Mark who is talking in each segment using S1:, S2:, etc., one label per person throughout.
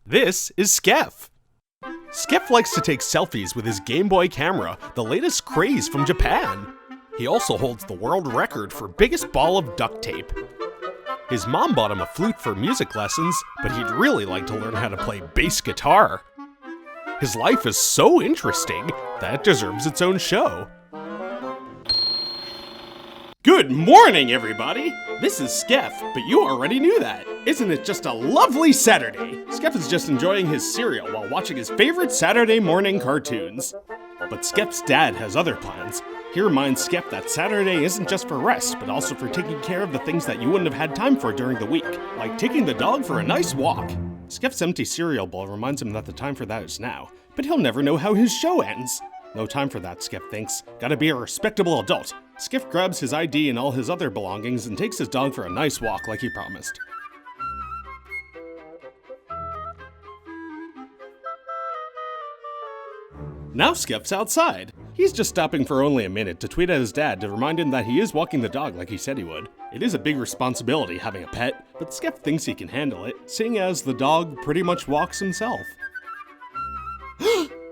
S1: This is Skeff. Skeff likes to take selfies with his Game Boy camera, the latest craze from Japan. He also holds the world record for biggest ball of duct tape. His mom bought him a flute for music lessons, but he'd really like to learn how to play bass guitar. His life is so interesting that it deserves its own show. Good morning, everybody! This is Skeff, but you already knew that. Isn't it just a lovely Saturday? Skeff is just enjoying his cereal while watching his favorite Saturday morning cartoons. But Skeff's dad has other plans. He reminds Skeff that Saturday isn't just for rest, but also for taking care of the things that you wouldn't have had time for during the week, like taking the dog for a nice walk. Skeff's empty cereal bowl reminds him that the time for that is now, but he'll never know how his show ends. No time for that, Skeff thinks. Gotta be a respectable adult. Skeff grabs his ID and all his other belongings and takes his dog for a nice walk like he promised. Now Skeff's outside. He's just stopping for only a minute to tweet at his dad to remind him that he is walking the dog like he said he would. It is a big responsibility having a pet, but Skeff thinks he can handle it, seeing as the dog pretty much walks himself.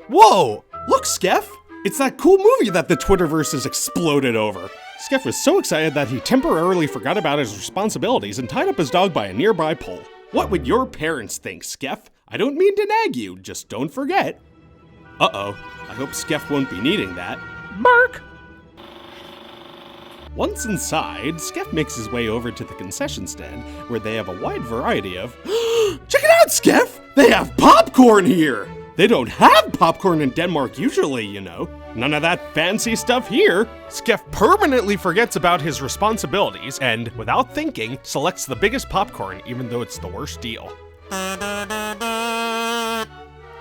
S1: Whoa! Look, Skeff! It's that cool movie that the Twitterverse has exploded over. Skeff was so excited that he temporarily forgot about his responsibilities and tied up his dog by a nearby pole. What would your parents think, Skeff? I don't mean to nag you, just don't forget. Uh-oh, I hope Skeff won't be needing that. Bark! Once inside, Skeff makes his way over to the concession stand, where they have a wide variety of... Check it out, Skeff! They have popcorn here! They don't have popcorn in Denmark usually, you know. None of that fancy stuff here. Skeff permanently forgets about his responsibilities and, without thinking, selects the biggest popcorn even though it's the worst deal.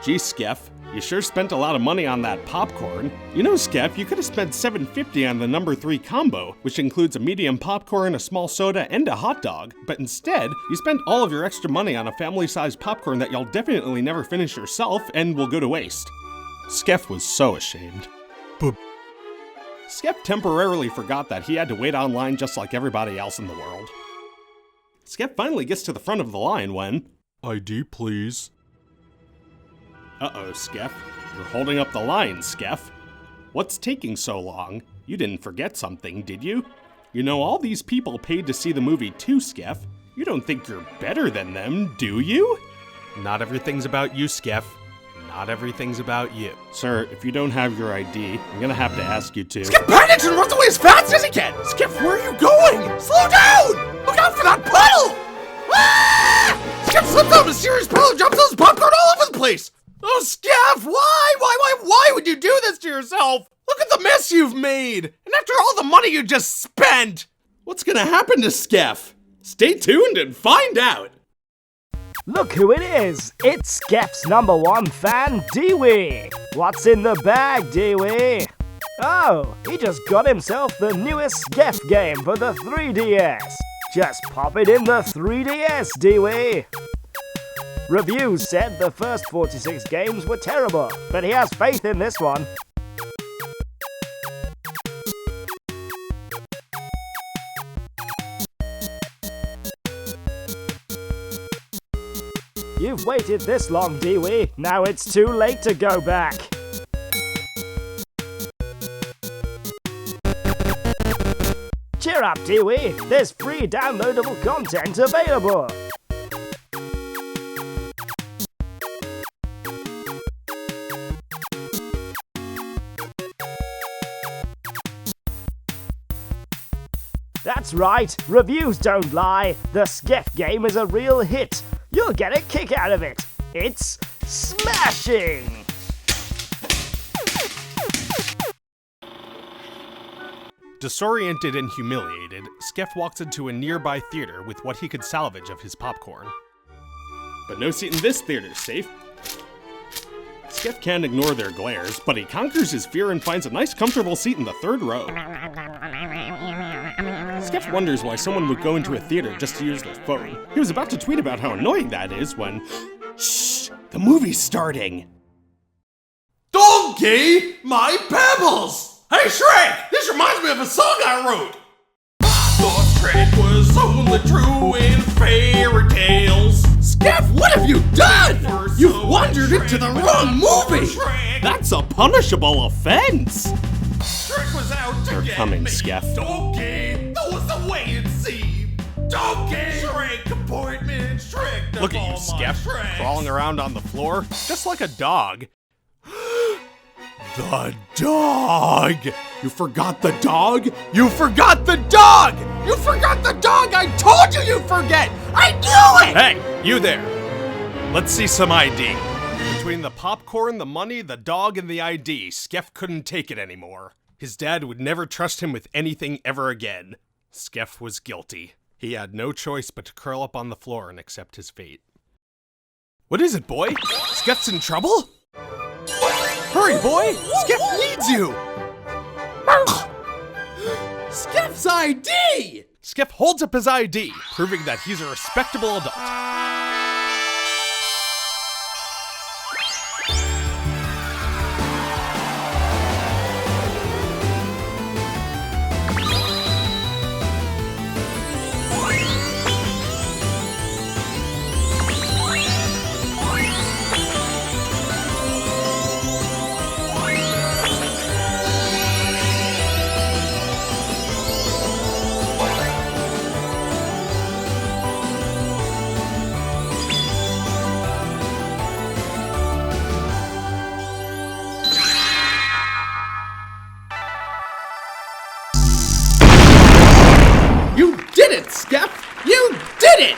S1: Gee, Skeff, you sure spent a lot of money on that popcorn. You know, Skeff, you could have spent $7.50 on the number 3 combo, which includes a medium popcorn, a small soda, and a hot dog. But instead, you spent all of your extra money on a family-sized popcorn that you'll definitely never finish yourself and will go to waste. Skeff was so ashamed. Boop. Skeff temporarily forgot that he had to wait online just like everybody else in the world. Skeff finally gets to the front of the line when... ID, please. Uh-oh, Skeff. You're holding up the line, Skeff. What's taking so long? You didn't forget something, did you? You know, all these people paid to see the movie too, Skeff. You don't think you're better than them, do you? Not everything's about you, Skeff. Not everything's about you. Sir, if you don't have your ID, I'm gonna have to ask you to...
S2: Skeff panics and runs away as fast as he can! Skeff, where are you going? Slow down! Look out for that puddle! Ah! Skeff slips out of a serious puddle and jumps those popcorn all over the place! Oh, Skeff, why would you do this to yourself? Look at the mess you've made! And after all the money you just spent! What's gonna happen to Skeff? Stay tuned and find out!
S3: Look who it is! It's Skeff's #1 fan, Diewald! What's in the bag, Diewald? Oh, he just got himself the newest Skeff game for the 3DS! Just pop it in the 3DS, Diewald! Reviews said the first 46 games were terrible, but he has faith in this one. You've waited this long, Diewald. Now it's too late to go back. Cheer up, Diewald. There's free downloadable content available. That's right, reviews don't lie. The Skeff game is a real hit. You'll get a kick out of it. It's smashing!
S1: Disoriented and humiliated, Skeff walks into a nearby theater with what he could salvage of his popcorn. But no seat in this theater's safe. Skeff can't ignore their glares, but he conquers his fear and finds a nice comfortable seat in the 3rd row. Skeff wonders why someone would go into a theater just to use their phone. He was about to tweet about how annoying that is when... Shh! The movie's starting!
S2: Donkey, my pebbles! Hey Shrek, this reminds me of a song I wrote! I thought Shrek was only true in fairy tales. Skeff, what have you done? ushered into the wrong movie!
S1: That's a punishable offense!
S2: Trick was out to
S1: They're
S2: get
S1: coming,
S2: me.
S1: Skeff.
S2: Donkey, that was the way it seemed. Donkey! Shrek appointment, Shrek.
S1: Look at you, Skeff, crawling around on the floor, just like a dog. The dog! You forgot the dog? You forgot the dog!
S2: You forgot the dog! I told you you'd forget! I knew it!
S1: Hey, you there! Let's see some ID. Between the popcorn, the money, the dog, and the ID, Skeff couldn't take it anymore. His dad would never trust him with anything ever again. Skeff was guilty. He had no choice but to curl up on the floor and accept his fate. What is it, boy? Skeff's in trouble? Hurry, boy! Skeff needs you!
S2: Skeff's ID!
S1: Skeff holds up his ID, proving that he's a respectable adult.
S2: You did it, Skeff! You did it!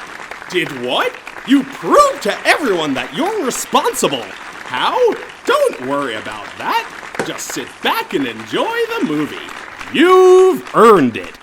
S1: Did what? You proved to everyone that you're responsible. How? Don't worry about that. Just sit back and enjoy the movie. You've earned it.